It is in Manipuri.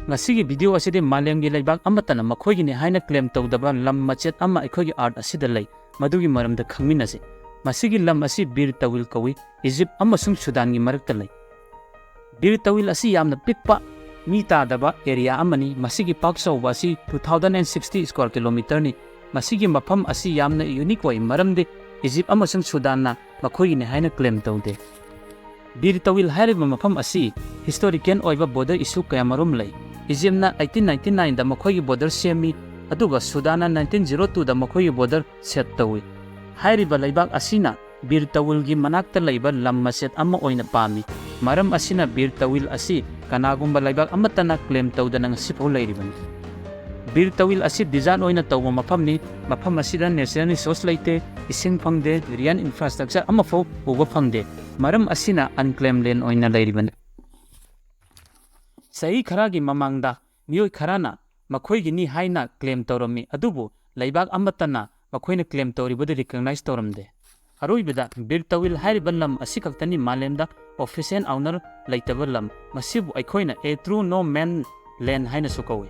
ngasi video aside malemgi laibak amatana makhoi ni haina claim tawdaba lam machet ama ekhoi art asida lay madugi maramda khangminase masigi lam asi Bir Tawil kawi Egypt amasung Sudan gi marakta lay Bir Tawil asi yamna pikpa mi tadaba area amani masigi paksawa asi 2060 square kilometer ni masigi mafam asi yamna unique way maramde Egypt amasung Sudan na makhoi ni haina claim tawde Bir Tawil hariba mafam asi historical oiba border issue kaya marum lay Egypt na 1899 da makhoi border semi aduga Sudan na 1902 da makhoi border set tawi hariba laibak asina Bir Tawil gi manakta laiba lam maset amma oina pami maram asina Bir Tawil asi kanagumba laibak amatana claim tawda nang sipo layriban Bir Tawil asi design oina tawma mafam ni mafam asida national resource laite ising phangde rian infrastructure amma fo uba phangde maram asina unclaimed land oina layriban Sahi kharagi mamangda miyoi kharana makhoigi ni haina claim tawrami adubu laibak amatana makhoina claim tawribada recognize tawramde aroibada Bir Tawil hariba lam asikaktani malemda official owner laitaba lam masibu aikhoina a true no man land haina sukawi